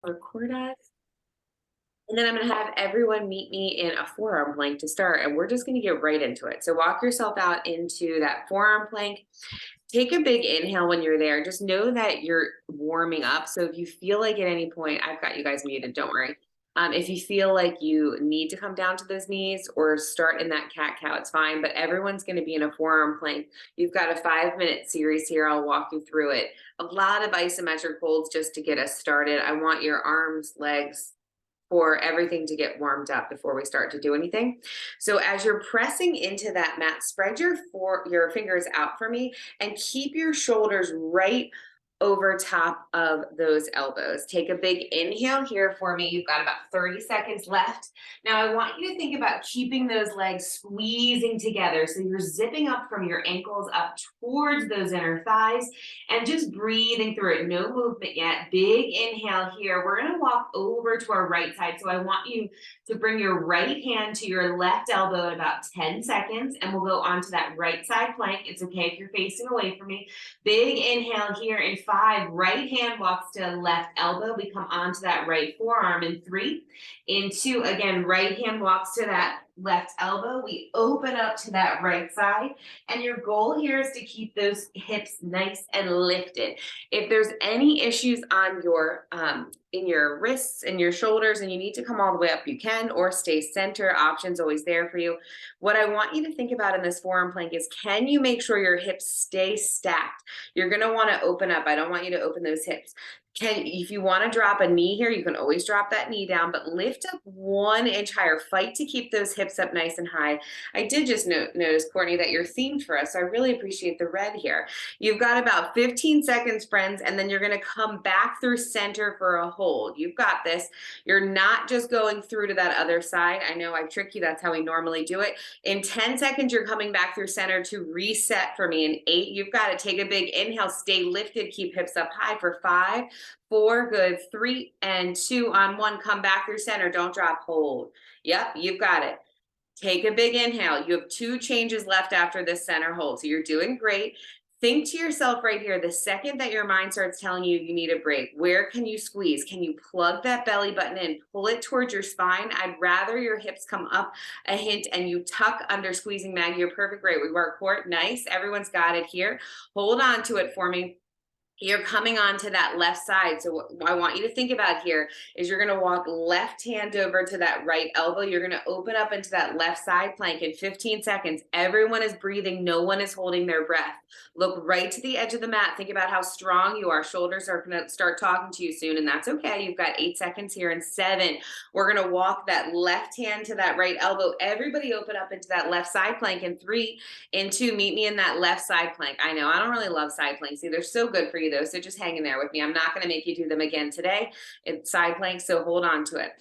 record us. And then I'm going to have everyone meet me in a forearm plank to start, and we're just going to get right into it. So walk yourself out into that forearm plank. Take a big inhale when you're there. Just know that you're warming up. So if you feel like at any point, I've got you guys muted, don't worry. If you feel like you need to come down to those knees or start in that cat-cow, it's fine, but everyone's going to be in a forearm plank. You've got a 5-minute series here. I'll walk you through it. A lot of isometric holds just to get us started. I want your arms, legs, for everything to get warmed up before we start to do anything. So as you're pressing into that mat, spread your fingers out for me and keep your shoulders right over top of those elbows. Take a big inhale here for me. You've got about 30 seconds left. Now I want you to think about keeping those legs squeezing together. So you're zipping up from your ankles up towards those inner thighs and just breathing through it. No movement yet. Big inhale here. We're going to walk over to our right side. So I want you to bring your right hand to your left elbow in about 10 seconds, and we'll go onto that right side plank. It's okay if you're facing away from me. Big inhale here in 5. Right hand walks to left elbow. We come onto that right forearm in 3. In 2, again, right hand walks to that left elbow. We open up to that right side. And your goal here is to keep those hips nice and lifted. If there's any issues on your in your wrists and your shoulders and you need to come all the way up, you can, or stay center. Options always there for you. What I want you to think about in this forearm plank is, can you make sure your hips stay stacked? You're going to want to open up. I don't want you to open those hips. If you want to drop a knee here, you can always drop that knee down, but lift up 1 inch higher. Fight to keep those hips up nice and high. I did just notice, Courtney, that you're themed for us. So I really appreciate the red here. You've got about 15 seconds, friends, and then you're going to come back through center for a hold. You've got this. You're not just going through to that other side. I know I trick you. That's how we normally do it. In 10 seconds, you're coming back through center to reset for me. In 8, you've got to take a big inhale, stay lifted, keep hips up high for 5, 4, good, 3 and 2 on 1. Come back through center. Don't drop, hold. Yep, you've got it. Take a big inhale. You have 2 changes left after this center hold. So you're doing great. Think to yourself right here, the second that your mind starts telling you you need a break, where can you squeeze? Can you plug that belly button in, pull it towards your spine? I'd rather your hips come up a hint and you tuck under, squeezing. Maggie, you're perfect. Great. We work core. Nice. Everyone's got it here. Hold on to it for me. You're coming onto that left side. So what I want you to think about here is you're going to walk left hand over to that right elbow. You're going to open up into that left side plank in 15 seconds. Everyone is breathing. No one is holding their breath. Look right to the edge of the mat. Think about how strong you are. Shoulders are going to start talking to you soon, and that's okay. You've got 8 seconds here. In 7, we're going to walk that left hand to that right elbow. Everybody open up into that left side plank in 3. In 2, meet me in that left side plank. I know I don't really love side planks either. They're so good for you though. So just hang in there with me. I'm not going to make you do them again today. It's side plank. So hold on to it.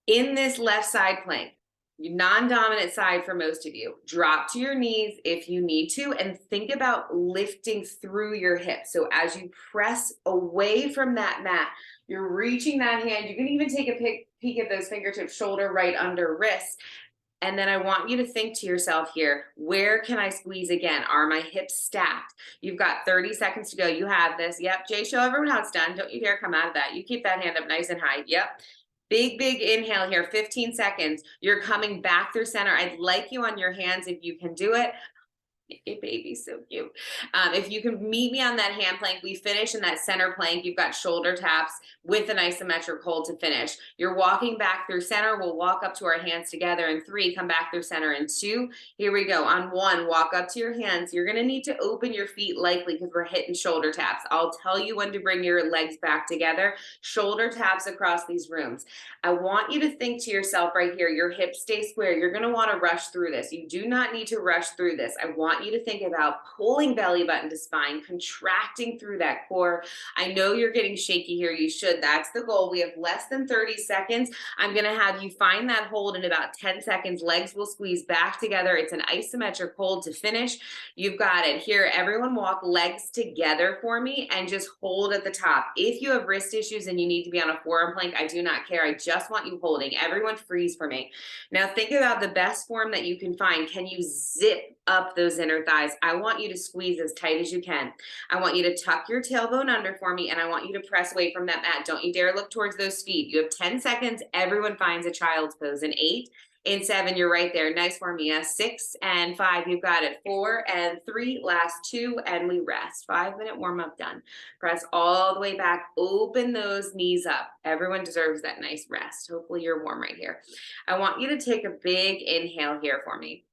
In this left side plank, non-dominant side for most of you, drop to your knees if you need to, and think about lifting through your hips. So as you press away from that mat, you're reaching that hand. You can even take a peek at those fingertips, shoulder right under wrist. And then I want you to think to yourself here, where can I squeeze again? Are my hips stacked? You've got 30 seconds to go. You have this. Yep. Jay, show everyone how it's done. Don't you dare come out of that. You keep that hand up nice and high. Yep. Big, big inhale here, 15 seconds. You're coming back through center. I'd like you on your hands if you can do it. Hey, baby, so cute. If you can meet me on that hand plank, we finish in that center plank. You've got shoulder taps with an isometric hold to finish. You're walking back through center. We'll walk up to our hands together. In 3, come back through center. In 2, here we go. On 1, walk up to your hands. You're going to need to open your feet likely because we're hitting shoulder taps. I'll tell you when to bring your legs back together. Shoulder taps across these rooms. I want you to think to yourself right here, your hips stay square. You're going to want to rush through this. You do not need to rush through this. I want you to think about pulling belly button to spine, contracting through that core. I know you're getting shaky here. You should. That's the goal. We have less than 30 seconds. I'm going to have you find that hold in about 10 seconds. Legs will squeeze back together. It's an isometric hold to finish. You've got it. Here, everyone walk legs together for me and just hold at the top. If you have wrist issues and you need to be on a forearm plank, I do not care. I just want you holding. Everyone freeze for me. Now think about the best form that you can find. Can you zip up those inner thighs. I want you to squeeze as tight as you can. I want you to tuck your tailbone under for me, and I want you to press away from that mat. Don't you dare look towards those feet. You have 10 seconds. Everyone finds a child's pose. In 8, in 7, you're right there. Nice for me. 6 and 5, you've got it. 4 and 3, last 2, and we rest. 5-minute warm up done. Press all the way back. Open those knees up. Everyone deserves that nice rest. Hopefully you're warm right here. I want you to take a big inhale here for me.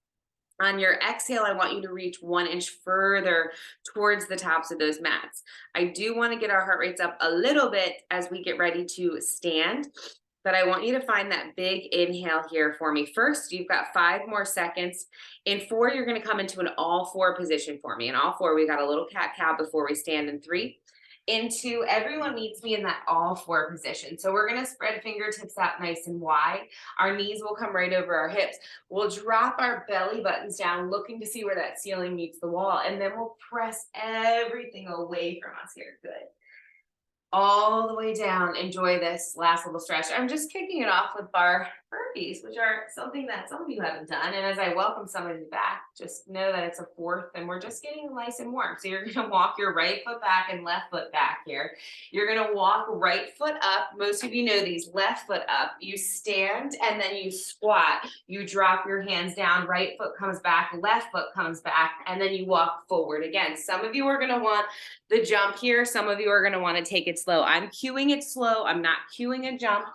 On your exhale, I want you to reach 1 inch further towards the tops of those mats. I do want to get our heart rates up a little bit as we get ready to stand, but I want you to find that big inhale here for me. First, you've got 5 more seconds. In 4, you're going to come into an all 4 position for me. In all 4, we got a little cat-cow before we stand. In 3, in 2, everyone meets me in that all 4 position. So we're going to spread fingertips out nice and wide. Our knees will come right over our hips. We'll drop our belly buttons down, looking to see where that ceiling meets the wall. And then we'll press everything away from us here. Good. All the way down. Enjoy this last little stretch. I'm just kicking it off with bar burpees, which are something that some of you haven't done. And as I welcome some of you back, just know that it's a 4th and we're just getting nice and warm. So you're going to walk your right foot back and left foot back here. You're going to walk right foot up. Most of you know these. Left foot up. You stand and then you squat. You drop your hands down. Right foot comes back. Left foot comes back. And then you walk forward again. Some of you are going to want the jump here. Some of you are going to want to take it slow. I'm cueing it slow. I'm not cueing a jump.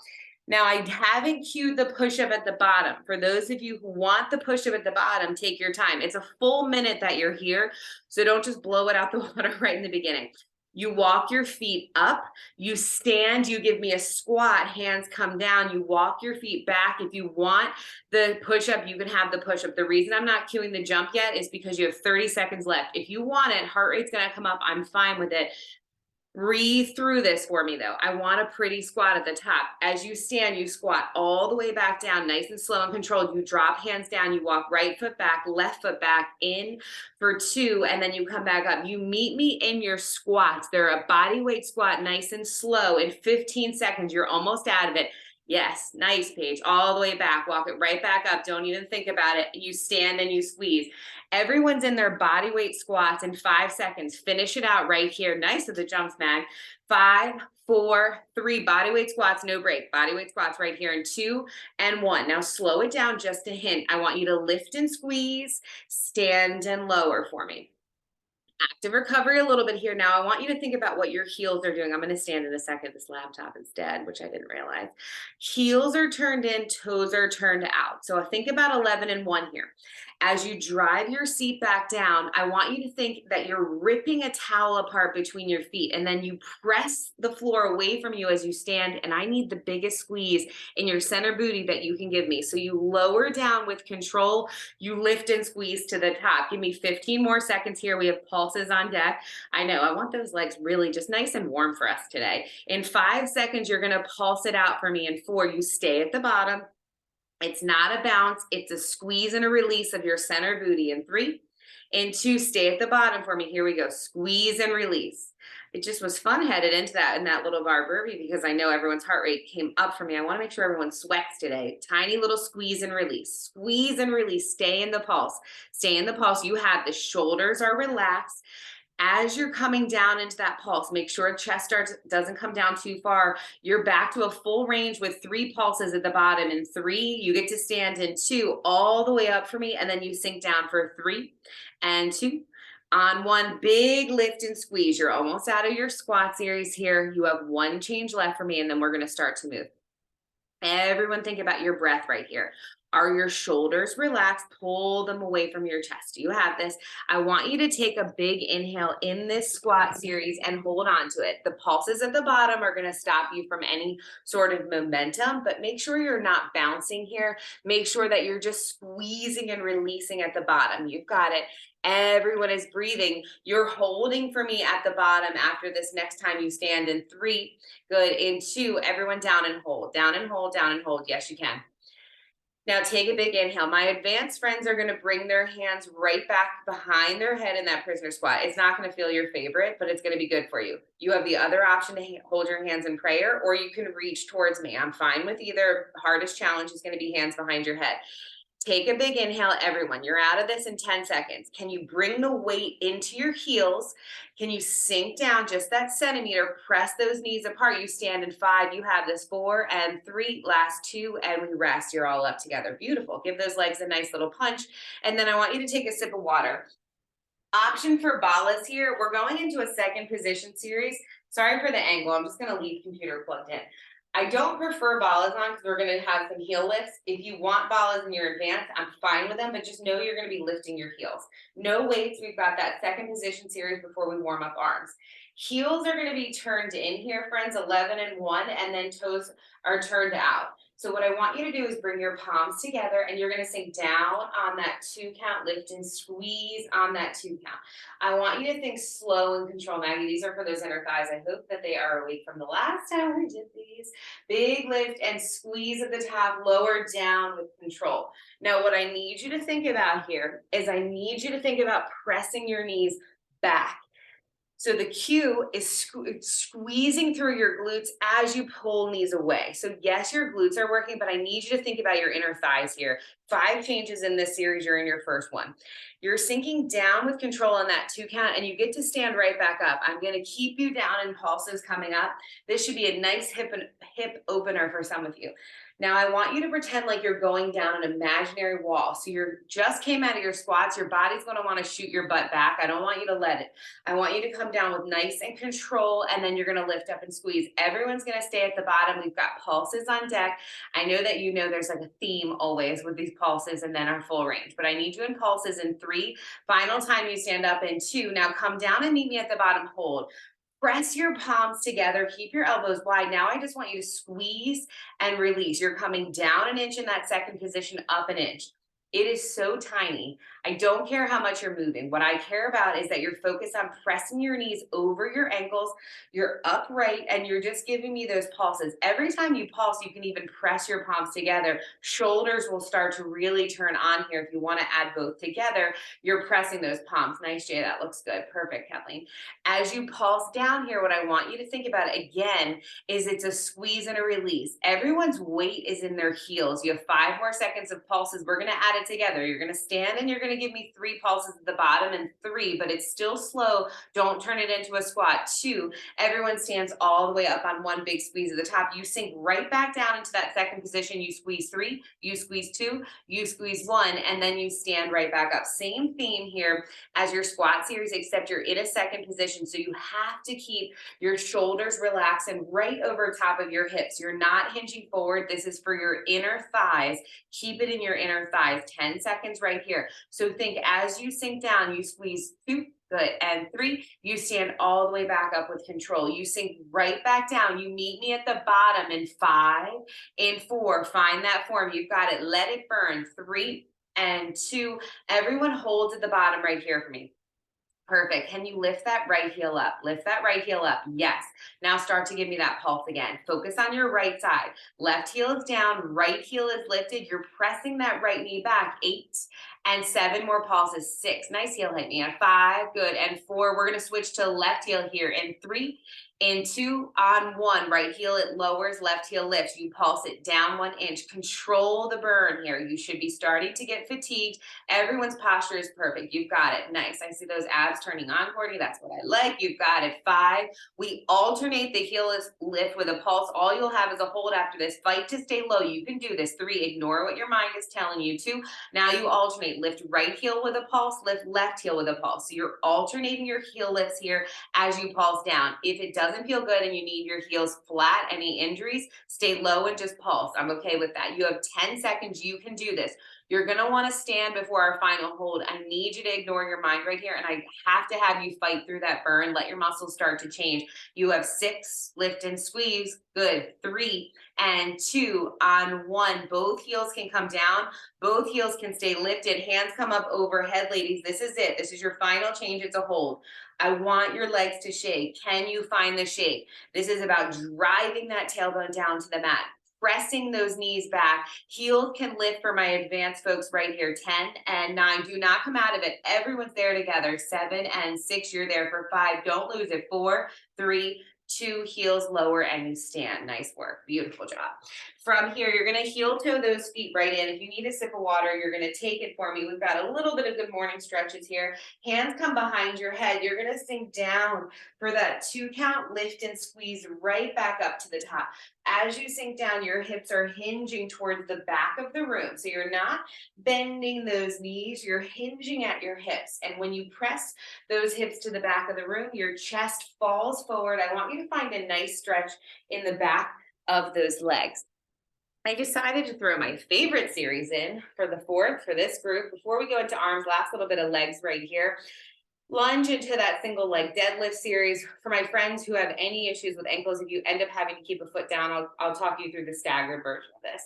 Now, I haven't cued the push-up at the bottom. For those of you who want the push-up at the bottom, take your time. It's a full minute that you're here, so don't just blow it out the water right in the beginning. You walk your feet up, you stand, you give me a squat, hands come down, you walk your feet back. If you want the push-up, you can have the push-up. The reason I'm not cueing the jump yet is because you have 30 seconds left. If you want it, heart rate's gonna come up, I'm fine with it. Breathe through this for me though. I want a pretty squat at the top. As you stand, you squat all the way back down, nice and slow and controlled. You drop hands down, you walk right foot back, left foot back, in for 2, and then you come back up. You meet me in your squats. They're a body weight squat, nice and slow. In 15 seconds, you're almost out of it. Yes, nice, Paige. All the way back. Walk it right back up. Don't even think about it. You stand and you squeeze. Everyone's in their body weight squats in 5 seconds. Finish it out right here. Nice with the jumps, Mag. 5, 4, 3. Body weight squats, no break. Body weight squats right here in 2 and 1. Now slow it down just a hint. I want you to lift and squeeze, stand and lower for me. Active recovery a little bit here. Now I want you to think about what your heels are doing. I'm going to stand in a second. This laptop is dead, which I didn't realize. Heels are turned in, toes are turned out. So think about 11 and 1 here. As you drive your seat back down, I want you to think that you're ripping a towel apart between your feet, and then you press the floor away from you as you stand, and I need the biggest squeeze in your center booty that you can give me. So you lower down with control, you lift and squeeze to the top. Give me 15 more seconds here. We have pulses on deck. I know, I want those legs really just nice and warm for us today. In 5 seconds, you're gonna pulse it out for me. In 4, you stay at the bottom. It's not a bounce, it's a squeeze and a release of your center booty. In 3, in 2, stay at the bottom for me. Here we go, squeeze and release. It just was fun headed into that in that little bar burpee because I know everyone's heart rate came up for me. I wanna make sure everyone sweats today. Tiny little squeeze and release. Squeeze and release, stay in the pulse. Stay in the pulse, you have the shoulders are relaxed. As you're coming down into that pulse, make sure chest doesn't come down too far. You're back to a full range with 3 pulses at the bottom. In 3, you get to stand. In 2, all the way up for me, and then you sink down for 3 and 2. On 1, big lift and squeeze. You're almost out of your squat series here. You have 1 change left for me, and then we're gonna start to move. Everyone think about your breath right here. Are your shoulders relaxed? Pull them away from your chest. You have this. I want you to take a big inhale in this squat series and hold on to it. The pulses at the bottom are going to stop you from any sort of momentum, but make sure you're not bouncing here. Make sure that you're just squeezing and releasing at the bottom. You've got it. Everyone is breathing. You're holding for me at the bottom after this next time you stand. In 3, good. In 2, everyone down and hold, down and hold, down and hold. Yes, you can. Now take a big inhale. My advanced friends are going to bring their hands right back behind their head in that prisoner squat. It's not going to feel your favorite, but it's going to be good for you. You have the other option to hold your hands in prayer, or you can reach towards me. I'm fine with either. Hardest challenge is going to be hands behind your head. Take a big inhale, everyone. You're out of this in 10 seconds. Can you bring the weight into your heels? Can you sink down just that centimeter? Press those knees apart. You stand in 5. You have this 4 and 3, last 2, and we rest. You're all up together. Beautiful. Give those legs a nice little punch. And then I want you to take a sip of water. Option for Balas here. We're going into a second position series. Sorry for the angle. I'm just going to leave computer plugged in. I don't prefer Balas on because we're going to have some heel lifts. If you want Balas in your advance, I'm fine with them, but just know you're going to be lifting your heels. No weights. We've got that second position series before we warm up arms. Heels are going to be turned in here, friends, 11 and 1, and then toes are turned out. So what I want you to do is bring your palms together and you're going to sink down on that 2 count, lift and squeeze on that 2 count. I want you to think slow and control. Maggie, these are for those inner thighs. I hope that they are awake from the last time we did these. Big lift and squeeze at the top, lower down with control. Now, what I need you to think about here is I need you to think about pressing your knees back. So the cue is squeezing through your glutes as you pull knees away. So yes, your glutes are working, but I need you to think about your inner thighs here. 5 changes in this series. You're in your first one. You're sinking down with control on that 2 count and you get to stand right back up. I'm going to keep you down in pulses coming up. This should be a nice hip opener for some of you. Now I want you to pretend like you're going down an imaginary wall. So you're just came out of your squats. Your body's going to want to shoot your butt back. I don't want you to let it. I want you to come down with nice and control, and then you're going to lift up and squeeze. Everyone's going to stay at the bottom. We've got pulses on deck. I know that you know there's like a theme always with these pulses and then our full range, but I need you in pulses in 3. Final time you stand up in 2. Now come down and meet me at the bottom. Hold. Press your palms together, keep your elbows wide. Now I just want you to squeeze and release. You're coming down an inch in that second position, up an inch. It is so tiny. I don't care how much you're moving. What I care about is that you're focused on pressing your knees over your ankles. You're upright and you're just giving me those pulses. Every time you pulse, you can even press your palms together. Shoulders will start to really turn on here. If you want to add both together, you're pressing those palms. Nice, Jay. That looks good. Perfect, Kathleen. As you pulse down here, what I want you to think about again is it's a squeeze and a release. Everyone's weight is in their heels. You have 5 more seconds of pulses. We're going to add it together. You're going to stand and you're going to give me 3 pulses at the bottom and 3, but it's still slow. Don't turn it into a squat. 2, everyone stands all the way up on 1 big squeeze at the top. You sink right back down into that second position. You squeeze 3, you squeeze 2, you squeeze 1, and then you stand right back up. Same theme here as your squat series, except you're in a second position. So you have to keep your shoulders relaxed and right over top of your hips. You're not hinging forward. This is for your inner thighs. Keep it in your inner thighs. 10 seconds right here. So think as you sink down, you squeeze 2, good, and 3, you stand all the way back up with control. You sink right back down. You meet me at the bottom in 5, in 4, find that form. You've got it. Let it burn. 3 and 2. Everyone holds at the bottom right here for me. Perfect. Can you lift that right heel up? Lift that right heel up. Yes. Now start to give me that pulse again. Focus on your right side. Left heel is down. Right heel is lifted. You're pressing that right knee back. 8 and 7 more pulses. 6. Nice heel hit me. 5. Good. And 4. We're going to switch to left heel here in 3. In 2, on 1, right heel it lowers, left heel lifts. You pulse it down 1 inch. Control the burn here. You should be starting to get fatigued. Everyone's posture is perfect. You've got it. Nice. I see those abs turning on, Courtney. That's what I like. You've got it. 5. We alternate the heel lift with a pulse. All you'll have is a hold after this. Fight to stay low. You can do this. 3, ignore what your mind is telling you. 2, now you alternate. Lift right heel with a pulse, lift left heel with a pulse. So you're alternating your heel lifts here as you pulse down. If it doesn't feel good and you need your heels flat, any injuries, stay low and just pulse. I'm okay with that. You have 10 seconds. You can do this. You're going to want to stand before our final hold. I need you to ignore your mind right here. And I have to have you fight through that burn. Let your muscles start to change. You have 6, lift and squeeze. Good. 3 and 2 on 1. Both heels can come down. Both heels can stay lifted. Hands come up overhead, ladies. This is it. This is your final change. It's a hold. I want your legs to shake. Can you find the shape? This is about driving that tailbone down to the mat. Pressing those knees back. Heels can lift for my advanced folks right here. 10 and 9. Do not come out of it. Everyone's there together. 7 and 6. You're there for 5. Don't lose it. 4, 3, 2, heels lower, and you stand. Nice work. Beautiful job. From here, you're going to heel toe those feet right in. If you need a sip of water, you're going to take it for me. We've got a little bit of good morning stretches here. Hands come behind your head. You're going to sink down for that 2 count, lift and squeeze right back up to the top. As you sink down, your hips are hinging towards the back of the room. So you're not bending those knees, you're hinging at your hips. And when you press those hips to the back of the room, your chest falls forward. I want you to find a nice stretch in the back of those legs. I decided to throw my favorite series in for the 4th for this group. Before we go into arms, last little bit of legs right here. Lunge into that single leg deadlift series. For my friends who have any issues with ankles, if you end up having to keep a foot down, I'll talk you through the staggered version of this.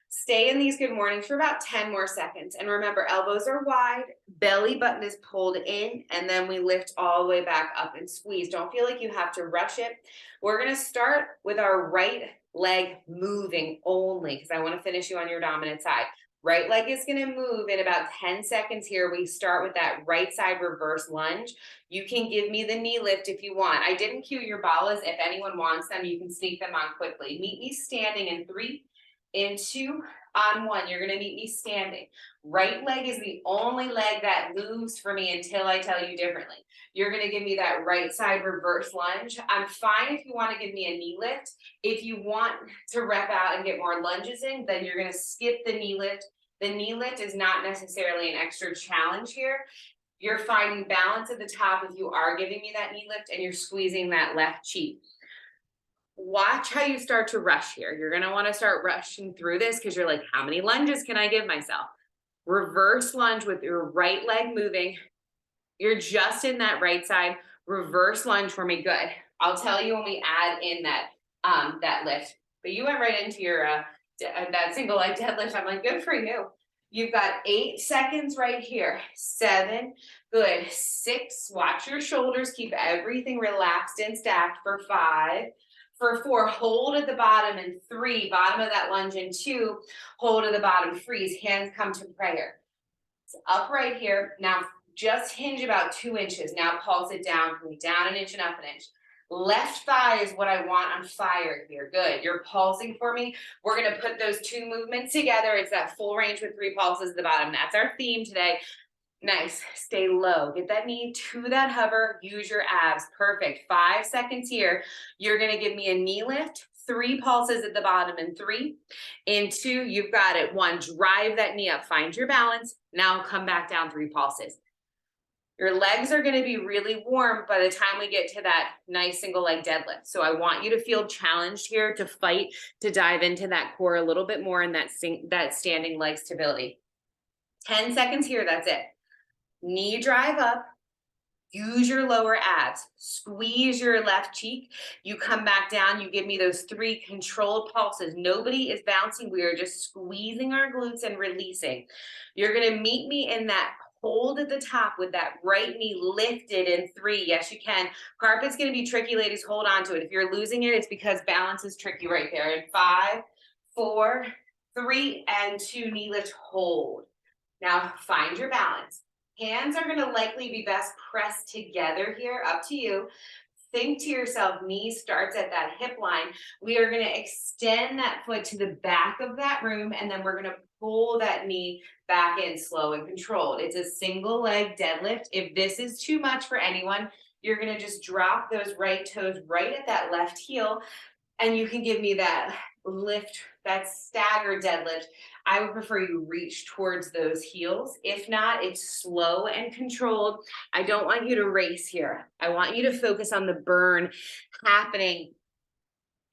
Stay in these good mornings for about 10 more seconds. And remember, elbows are wide, belly button is pulled in, and then we lift all the way back up and squeeze. Don't feel like you have to rush it. We're going to start with our right leg moving only, because I want to finish you on your dominant side. Right leg is going to move in about 10 seconds here. We start with that right side reverse lunge. You can give me the knee lift if you want. I didn't cue your Balas. If anyone wants them, you can sneak them on quickly. Meet me standing in 3, in 2, on 1. You're going to meet me standing. Right leg is the only leg that moves for me until I tell you differently. You're going to give me that right side reverse lunge. I'm fine if you want to give me a knee lift. If you want to rep out and get more lunges in, then you're going to skip the knee lift. The knee lift is not necessarily an extra challenge here. You're finding balance at the top if you are giving me that knee lift and you're squeezing that left cheek. Watch how you start to rush here. You're going to want to start rushing through this because you're like, how many lunges can I give myself? Reverse lunge with your right leg moving. You're just in that right side. Reverse lunge for me. Good. I'll tell you when we add in that lift. But you went right into your that single leg deadlift. I'm like, good for you. You've got 8 seconds right here. 7. Good. 6. Watch your shoulders. Keep everything relaxed and stacked for 5. For 4, hold at the bottom, and 3, bottom of that lunge, and 2, hold at the bottom, freeze, hands come to prayer. So up right here. Now just hinge about 2 inches. Now pulse it down for me, down an inch and up an inch. Left thigh is what I want on fire here. Good. You're pulsing for me. We're going to put those 2 movements together. It's that full range with 3 pulses at the bottom. That's our theme today. Nice. Stay low. Get that knee to that hover. Use your abs. Perfect. 5 seconds here. You're going to give me a knee lift. 3 pulses at the bottom in 3. In 2, you've got it. 1, drive that knee up. Find your balance. Now come back down 3 pulses. Your legs are going to be really warm by the time we get to that nice single leg deadlift. So I want you to feel challenged here to fight, to dive into that core a little bit more in that standing leg stability. 10 seconds here. That's it. Knee drive up, use your lower abs, squeeze your left cheek, you come back down, you give me those 3 controlled pulses. Nobody is bouncing, we are just squeezing our glutes and releasing. You're gonna meet me in that hold at the top with that right knee lifted in 3. Yes, you can. Carpet's gonna be tricky, ladies, hold on to it. If you're losing it, it's because balance is tricky right there. In 5, 4, 3, and 2, knee lift, hold. Now find your balance. Hands are going to likely be best pressed together here, up to you. Think to yourself, knee starts at that hip line. We are going to extend that foot to the back of that room, and then we're going to pull that knee back in slow and controlled. It's a single leg deadlift. If this is too much for anyone, you're going to just drop those right toes right at that left heel, and you can give me that lift, that stagger deadlift. I would prefer you reach towards those heels. If not, it's slow and controlled. I don't want you to race here. I want you to focus on the burn happening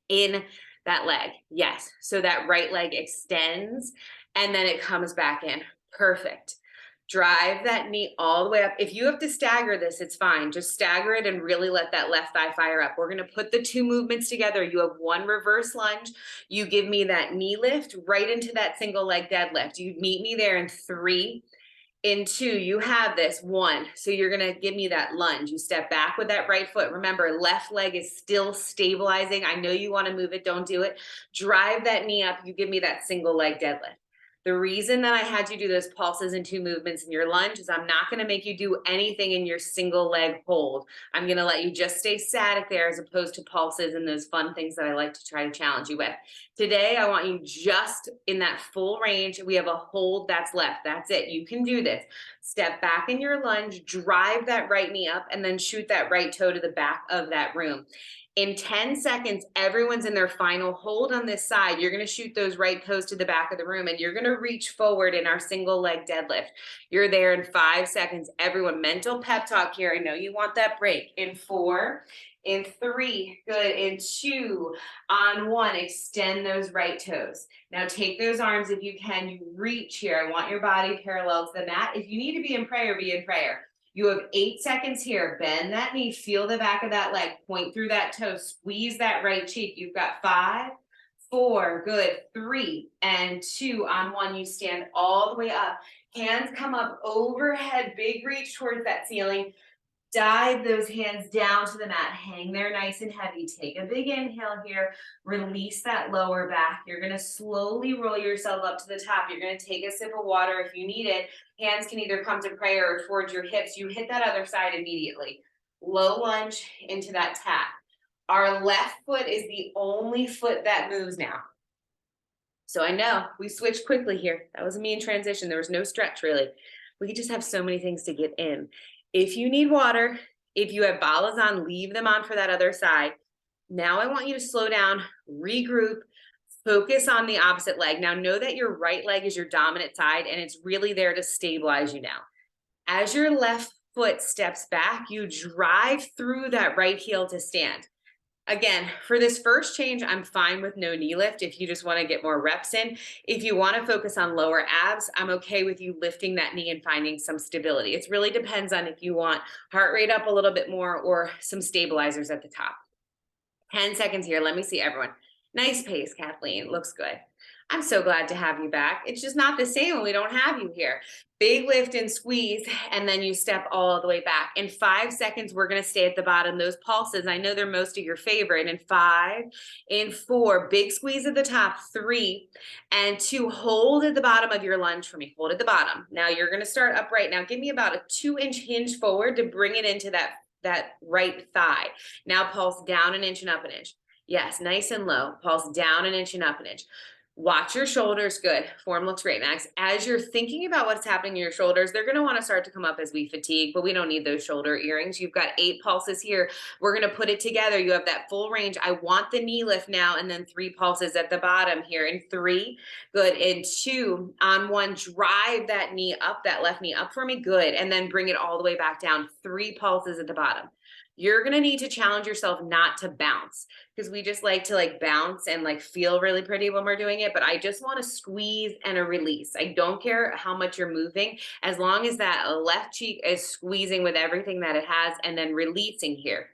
in that leg. Yes. So that right leg extends and then it comes back in. Perfect. Drive that knee all the way up. If you have to stagger this, it's fine. Just stagger it and really let that left thigh fire up. We're going to put the 2 movements together. You have 1 reverse lunge. You give me that knee lift right into that single leg deadlift. You meet me there in 3. In 2, you have this 1. So you're going to give me that lunge. You step back with that right foot. Remember, left leg is still stabilizing. I know you want to move it. Don't do it. Drive that knee up. You give me that single leg deadlift. The reason that I had you do those pulses and 2 movements in your lunge is I'm not gonna make you do anything in your single leg hold. I'm gonna let you just stay static there as opposed to pulses and those fun things that I like to try to challenge you with. Today, I want you just in that full range. We have a hold that's left. That's it. You can do this. Step back in your lunge, drive that right knee up, and then shoot that right toe to the back of that room. In 10 seconds, everyone's in their final hold on this side. You're gonna shoot those right toes to the back of the room and you're gonna reach forward in our single leg deadlift. You're there in 5 seconds. Everyone, mental pep talk here. I know you want that break. In 4, in 3, good. In 2, on 1, extend those right toes. Now take those arms if you can, you reach here. I want your body parallel to the mat. If you need to be in prayer, be in prayer. You have 8 seconds here. Bend that knee, feel the back of that leg, point through that toe, squeeze that right cheek. You've got 5, 4, good, 3, and 2. On 1, you stand all the way up. Hands come up overhead, big reach towards that ceiling. Dive those hands down to the mat. Hang there nice and heavy. Take a big inhale here. Release that lower back. You're going to slowly roll yourself up to the top. You're going to take a sip of water if you need it. Hands can either come to prayer or towards your hips. You hit that other side immediately. Low lunge into that tap. Our left foot is the only foot that moves now. So I know we switched quickly here. That was a mean transition. There was no stretch really. We just have so many things to get in. If you need water, if you have Balas on, leave them on for that other side. Now I want you to slow down, regroup, focus on the opposite leg. Now know that your right leg is your dominant side and it's really there to stabilize you now. As your left foot steps back, you drive through that right heel to stand. Again, for this first change, I'm fine with no knee lift if you just want to get more reps in. If you want to focus on lower abs, I'm okay with you lifting that knee and finding some stability. It really depends on if you want heart rate up a little bit more or some stabilizers at the top. 10 seconds here. Let me see everyone. Nice pace, Kathleen. Looks good. I'm so glad to have you back. It's just not the same when we don't have you here. Big lift and squeeze, and then you step all the way back. In 5 seconds, we're going to stay at the bottom. Those pulses, I know they're most of your favorite. In 5, in 4, big squeeze at the top, 3, and 2, hold at the bottom of your lunge for me. Hold at the bottom. Now you're going to start upright. Now give me about a 2-inch hinge forward to bring it into that right thigh. Now pulse down an inch and up an inch. Yes, nice and low. Pulse down an inch and up an inch. Watch your shoulders. Good. Form looks great, Max. As you're thinking about what's happening in your shoulders, they're going to want to start to come up as we fatigue, but we don't need those shoulder earrings. You've got 8 pulses here. We're going to put it together. You have that full range. I want the knee lift now, and then 3 pulses at the bottom here. In 3, good. In 2, on 1, drive that knee up, that left knee up for me. Good. And then bring it all the way back down. 3 pulses at the bottom. You're going to need to challenge yourself not to bounce, because we just like to bounce and feel really pretty when we're doing it. But I just want to squeeze and a release. I don't care how much you're moving, as long as that left cheek is squeezing with everything that it has and then releasing here.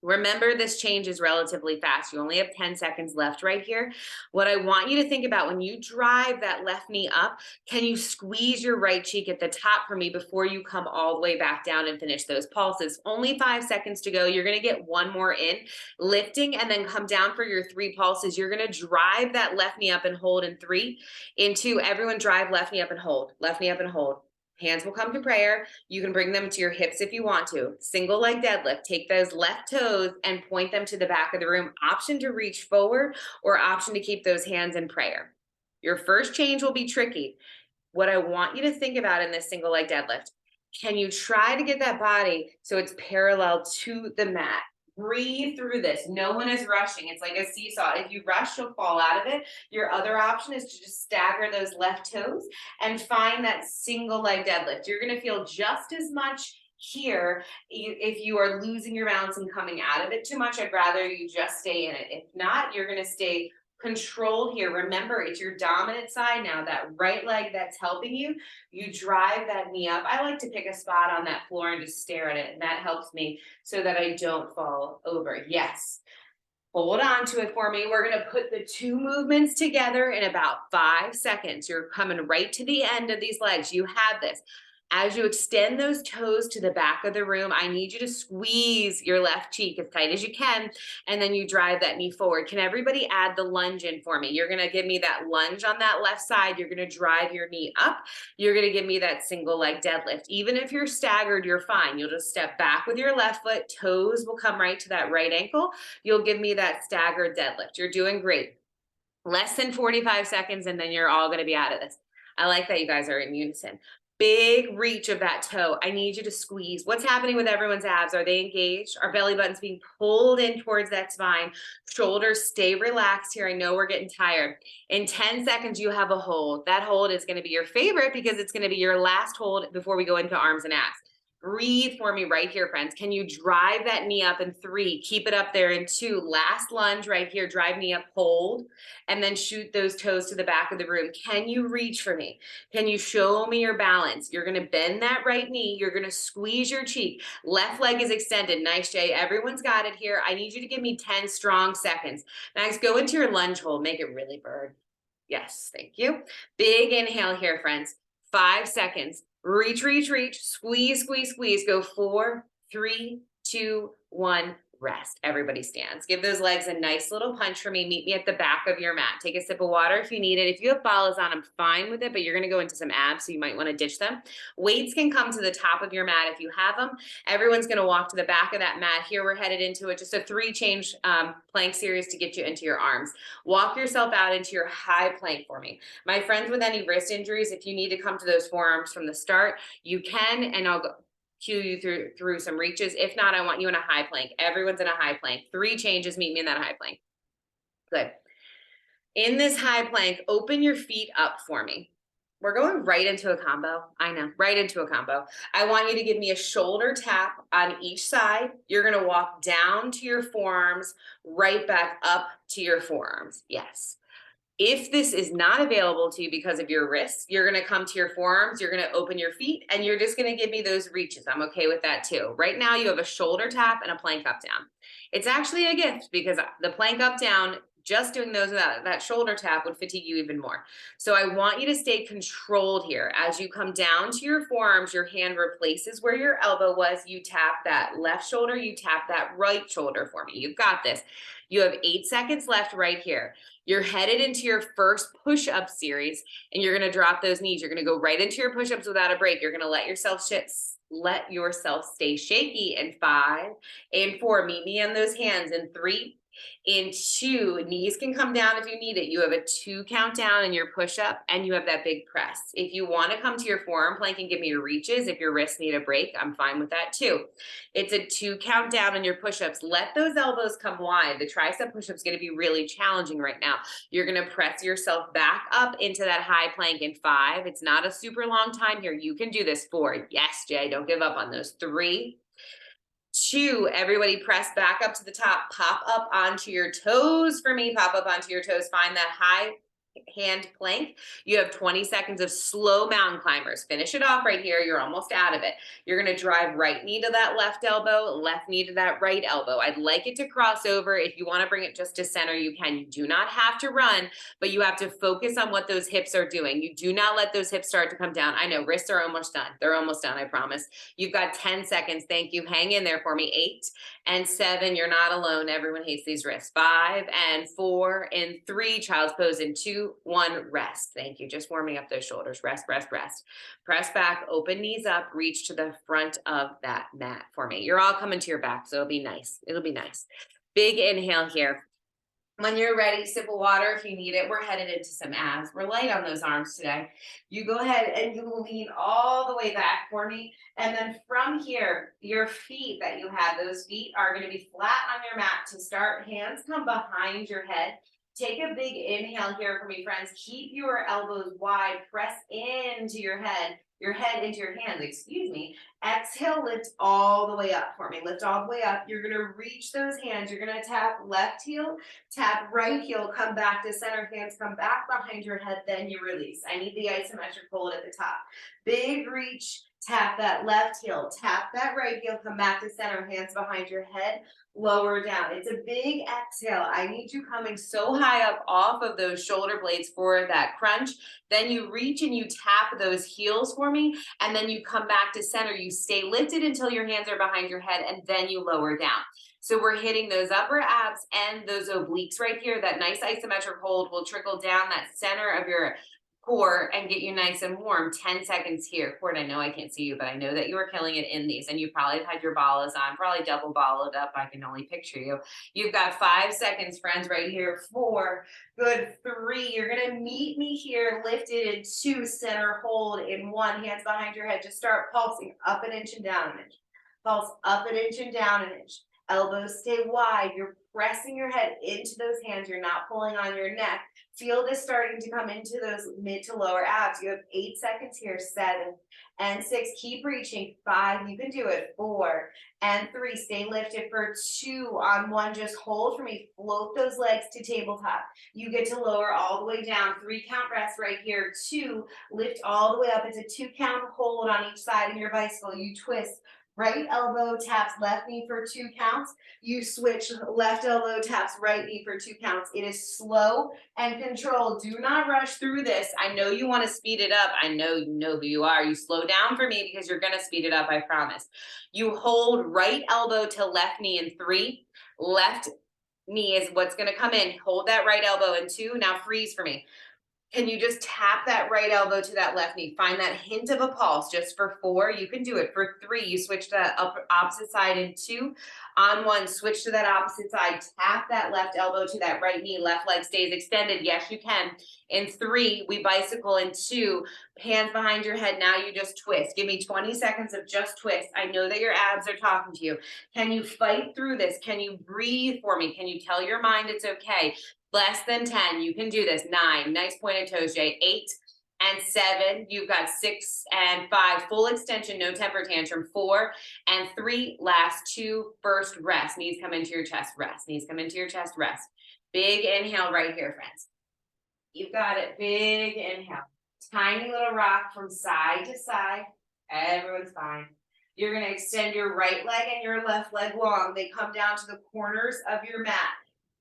Remember, this change is relatively fast. You only have 10 seconds left right here. What I want you to think about when you drive that left knee up, can you squeeze your right cheek at the top for me before you come all the way back down and finish those pulses? Only 5 seconds to go. You're going to get 1 more in, lifting, and then come down for your 3 pulses. You're going to drive that left knee up and hold in 3. In 2, everyone drive left knee up and hold. Left knee up and hold. Hands will come to prayer. You can bring them to your hips if you want to. Single leg deadlift. Take those left toes and point them to the back of the room. Option to reach forward or option to keep those hands in prayer. Your first change will be tricky. What I want you to think about in this single leg deadlift, can you try to get that body so it's parallel to the mat? Breathe through this. No one is rushing. It's like a seesaw. If you rush, you'll fall out of it. Your other option is to just stagger those left toes and find that single leg deadlift. You're going to feel just as much here. If you are losing your balance and coming out of it too much, I'd rather you just stay in it. If not, you're going to stay controlled here. Remember, it's your dominant side now, that right leg that's helping you. You drive that knee up. I like to pick a spot on that floor and just stare at it, and that helps me so that I don't fall over. Yes. Hold on to it for me. We're going to put the 2 movements together in about 5 seconds. You're coming right to the end of these legs. You have this. As you extend those toes to the back of the room, I need you to squeeze your left cheek as tight as you can, and then you drive that knee forward. Can everybody add the lunge in for me? You're gonna give me that lunge on that left side. You're gonna drive your knee up. You're gonna give me that single leg deadlift. Even if you're staggered, you're fine. You'll just step back with your left foot. Toes will come right to that right ankle. You'll give me that staggered deadlift. You're doing great. Less than 45 seconds, and then you're all gonna be out of this. I like that you guys are in unison. Big reach of that toe. I need you to squeeze. What's happening with everyone's abs? Are they engaged? Are belly buttons being pulled in towards that spine? Shoulders stay relaxed here. I know we're getting tired. In 10 seconds, you have a hold. That hold is gonna be your favorite because it's gonna be your last hold before we go into arms and abs. Breathe for me right here, friends. Can you drive that knee up in 3? Keep it up there in 2. Last lunge right here. Drive knee up, hold, and then shoot those toes to the back of the room. Can you reach for me? Can you show me your balance? You're going to bend that right knee. You're going to squeeze your cheek. Left leg is extended. Nice, Jay. Everyone's got it here. I need you to give me 10 strong seconds. Next, go into your lunge hold. Make it really bird. Yes, thank you. Big inhale here, friends. 5 seconds. Reach, reach, reach, squeeze, squeeze, squeeze. Go 4, 3, 2, 1. Rest. Everybody stands. Give those legs a nice little punch for me. Meet me at the back of your mat. Take a sip of water if you need it. If you have Balas on, I'm fine with it, but you're going to go into some abs, so you might want to ditch them. Weights can come to the top of your mat if you have them. Everyone's going to walk to the back of that mat. Here we're headed into it. Just a 3 change plank series to get you into your arms. Walk yourself out into your high plank for me. My friends with any wrist injuries, if you need to come to those forearms from the start, you can, and I'll go cue you through some reaches. If not, I want you in a high plank. Everyone's in a high plank. 3 changes, meet me in that high plank. Good. In this high plank, open your feet up for me. We're going right into a combo. I know, right into a combo. I want you to give me a shoulder tap on each side. You're gonna walk down to your forearms, right back up to your forearms. Yes. If this is not available to you because of your wrists, you're going to come to your forearms, you're going to open your feet, and you're just going to give me those reaches. I'm okay with that too. Right now, you have a shoulder tap and a plank up down. It's actually a gift because the plank up down, just doing those without that shoulder tap would fatigue you even more. So I want you to stay controlled here. As you come down to your forearms, your hand replaces where your elbow was. You tap that left shoulder, you tap that right shoulder for me. You've got this. You have 8 seconds left right here. You're headed into your first push-up series, and you're going to drop those knees. You're going to go right into your push-ups without a break. You're going to let yourself stay shaky in 5 and 4. Meet me on those hands in 3 and 2. Knees can come down if you need it. You have a 2 count down in your push-up, and you have that big press. If you want to come to your forearm plank and give me your reaches, if your wrists need a break, I'm fine with that too. It's a 2 count down in your push-ups. Let those elbows come wide. The tricep push-up is going to be really challenging right now. You're going to press yourself back up into that high plank in 5. It's not a super long time here. You can do this. 4. Yes, Jay, don't give up on those. 3, 2, everybody press back up to the top. Pop up onto your toes for me. Pop up onto your toes. Find that high hand plank. You have 20 seconds of slow mountain climbers. Finish it off right here. You're almost out of it. You're going to drive right knee to that left elbow, left knee to that right elbow. I'd like it to cross over. If you want to bring it just to center, you can. You do not have to run, but you have to focus on what those hips are doing. You do not let those hips start to come down. I know wrists are almost done. They're almost done, I promise. You've got 10 seconds. Thank you. Hang in there for me. 8 and 7. You're not alone. Everyone hates these wrists. 5 and 4 and 3. Child's pose in 2, 1. Rest. Thank you. Just warming up those shoulders. Rest, rest, rest. Press back, open knees up, reach to the front of that mat for me. You're all coming to your back, so it'll be nice. It'll be nice. Big inhale here. When you're ready, sip of water if you need it. We're headed into some abs. We're light on those arms today. You go ahead and you will lean all the way back for me. And then from here, your feet that you have, those feet are going to be flat on your mat to start. Hands come behind your head. Take a big inhale here for me, friends. Keep your elbows wide. Press into your head into your hands, excuse me. Exhale, lift all the way up for me. Lift all the way up. You're going to reach those hands. You're going to tap left heel, tap right heel, come back to center. Hands come back behind your head, then you release. I need the isometric hold at the top. Big reach Tap that left heel, tap that right heel, come back to center, hands behind your head, lower down. It's a big exhale. I need you coming so high up off of those shoulder blades for that crunch. Then you reach and you tap those heels for me, and then you come back to center. You stay lifted until your hands are behind your head, and then you lower down. So we're hitting those upper abs and those obliques right here. That nice isometric hold will trickle down that center of your core and get you nice and warm. 10 seconds here. Cord, I know I can't see you, but I know that you are killing it in these, and you probably had your Balas on, probably double balled up. I can only picture you. You've got 5 seconds, friends, right here. 4, good. 3, you're gonna meet me here, lifted in 2, center hold in 1, hands behind your head. Just start pulsing up an inch and down an inch. Pulse up an inch and down an inch. Elbows stay wide. You're pressing your head into those hands. You're not pulling on your neck. Feel this starting to come into those mid to lower abs. You have 8 seconds here. 7 and 6. Keep reaching. 5. You can do it. 4 and 3. Stay lifted for 2. On 1, just hold for me. Float those legs to tabletop. You get to lower all the way down. 3 count rest right here. 2. Lift all the way up. It's a 2 count hold on each side of your bicycle. You twist. Right elbow taps left knee for 2 counts. You switch, left elbow taps right knee for 2 counts. It is slow and controlled. Do not rush through this. I know you want to speed it up. I know you know who you are. You slow down for me because you're going to speed it up, I promise. You hold right elbow to left knee in 3. Left knee is what's going to come in. Hold that right elbow in 2. Now freeze for me. Can you just tap that right elbow to that left knee? Find that hint of a pulse just for 4. You can do it for 3. You switch to that opposite side in 2. On 1, switch to that opposite side. Tap that left elbow to that right knee. Left leg stays extended. Yes, you can. In 3, we bicycle. In 2, hands behind your head. Now you just twist. Give me 20 seconds of just twist. I know that your abs are talking to you. Can you fight through this? Can you breathe for me? Can you tell your mind it's okay? Less than 10, you can do this. 9, nice pointed toes, Jay. 8 and 7, you've got 6 and 5, full extension, no temper tantrum. 4 and 3, last 2, first rest. Knees come into your chest, rest. Knees come into your chest, rest. Big inhale right here, friends. You've got it, big inhale. Tiny little rock from side to side. Everyone's fine. You're gonna extend your right leg and your left leg long. They come down to the corners of your mat.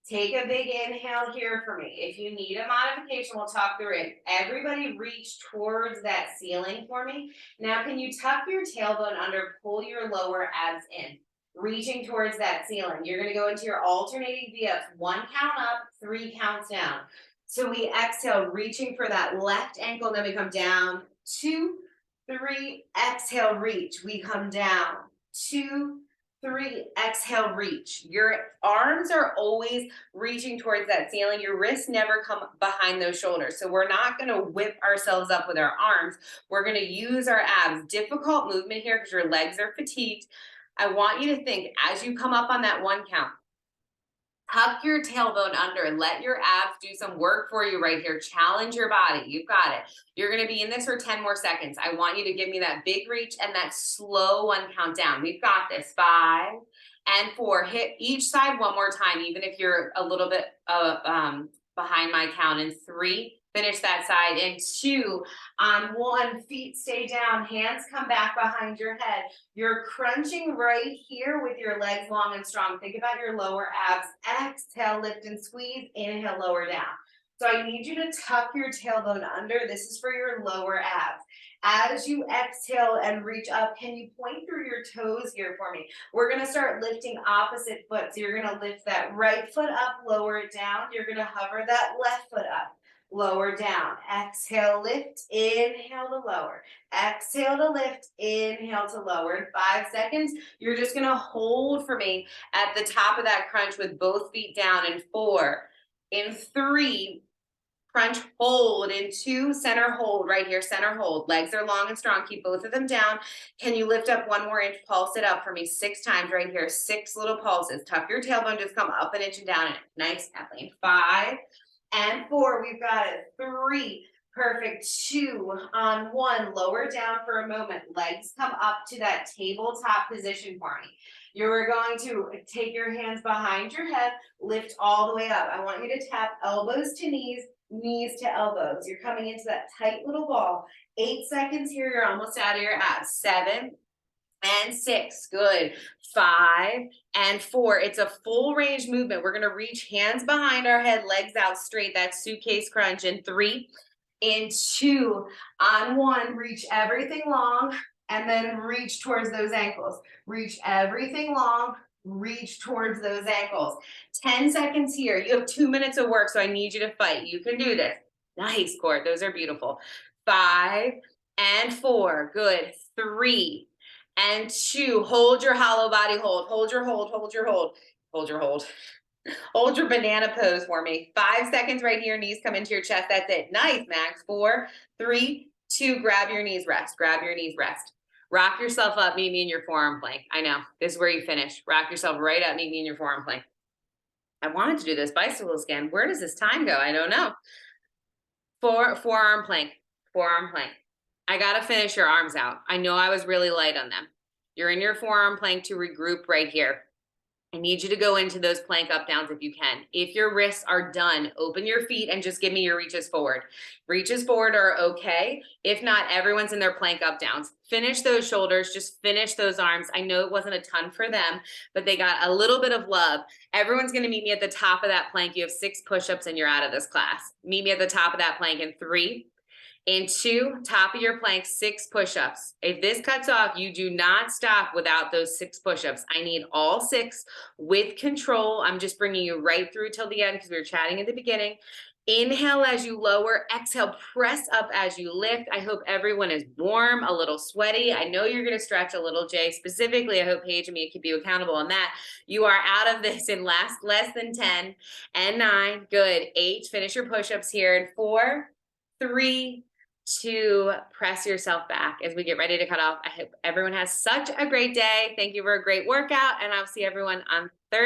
Take a big inhale here for me. If you need a modification, we'll talk through it. Everybody reach towards that ceiling for me. Now, can you tuck your tailbone under, pull your lower abs in, reaching towards that ceiling. You're gonna go into your alternating V-ups. 1 count up, 3 counts down. So we exhale, reaching for that left ankle, then we come down. 2, 3, exhale, reach. We come down. 2, 3, exhale, reach. Your arms are always reaching towards that ceiling. Your wrists never come behind those shoulders. So we're not going to whip ourselves up with our arms. We're going to use our abs. Difficult movement here because your legs are fatigued. I want you to think as you come up on that 1 count, tuck your tailbone under and let your abs do some work for you right here. Challenge your body. You've got it. You're going to be in this for 10 more seconds. I want you to give me that big reach and that slow 1 count down. We've got this. 5 and 4. Hit each side 1 more time, even if you're a little bit behind my count. In 3, finish that side. In 2, on 1, feet stay down, hands come back behind your head. You're crunching right here with your legs long and strong. Think about your lower abs. Exhale, lift and squeeze. Inhale, lower down. So I need you to tuck your tailbone under. This is for your lower abs. As you exhale and reach up, can you point through your toes here for me? We're going to start lifting opposite foot. So you're going to lift that right foot up, lower it down. You're going to hover that left foot up, lower down. Exhale, lift, inhale to lower. Exhale to lift, inhale to lower. In 5 seconds, you're just going to hold for me at the top of that crunch with both feet down. In 4, in 3, crunch, hold. In 2, center hold right here, center hold. Legs are long and strong. Keep both of them down. Can you lift up 1 more inch? Pulse it up for me 6 times right here. 6 little pulses. Tuck your tailbone, just come up an inch and down. Nice, Kathleen. 5 and 4, we've got it. 3, perfect. 2, on 1, lower down for a moment. Legs come up to that tabletop position for me. You're going to take your hands behind your head, lift all the way up. I want you to tap elbows to knees, knees to elbows. You're coming into that tight little ball. 8 seconds here, you're almost out of your abs. 7 and 6, good. 5 and 4. It's a full range movement. We're gonna reach hands behind our head, legs out straight, that suitcase crunch in 3, in 2, on 1, reach everything long, and then reach towards those ankles. Reach everything long, reach towards those ankles. 10 seconds here. You have 2 minutes of work, so I need you to fight. You can do this. Nice, Court. Those are beautiful. 5 and 4. Good. 3 and 2. Hold your hollow body hold. Hold your hold. Hold your hold. Hold your hold. Hold your banana pose for me. 5 seconds right here. Knees come into your chest. That's it. Nice, Max. 4, 3, 2. Grab your knees, rest. Grab your knees, rest. Rock yourself up. Meet me in your forearm plank. I know. This is where you finish. Rock yourself right up. Meet me in your forearm plank. I wanted to do this bicycle scan. Where does this time go? I don't know. Forearm plank. Forearm plank. I got to finish your arms out. I know I was really light on them. You're in your forearm plank to regroup right here. I need you to go into those plank up downs if you can. If your wrists are done, open your feet and just give me your reaches forward. Reaches forward are okay. If not, everyone's in their plank up downs. Finish those shoulders, just finish those arms. I know it wasn't a ton for them, but they got a little bit of love. Everyone's gonna meet me at the top of that plank. You have 6 push-ups and you're out of this class. Meet me at the top of that plank in 3, in 2, top of your plank, 6 push-ups. If this cuts off, you do not stop without those 6 push-ups. I need all 6 with control. I'm just bringing you right through till the end because we were chatting at the beginning. Inhale as you lower, exhale, press up as you lift. I hope everyone is warm, a little sweaty. I know you're gonna stretch a little, Jay. Specifically, I hope Paige and me keep you accountable on that. You are out of this in less than 10 and 9, good. 8, finish your push-ups here in 4, 3, 2, press yourself back as we get ready to cut off. I hope everyone has such a great day. Thank you for a great workout, and I'll see everyone on Thursday.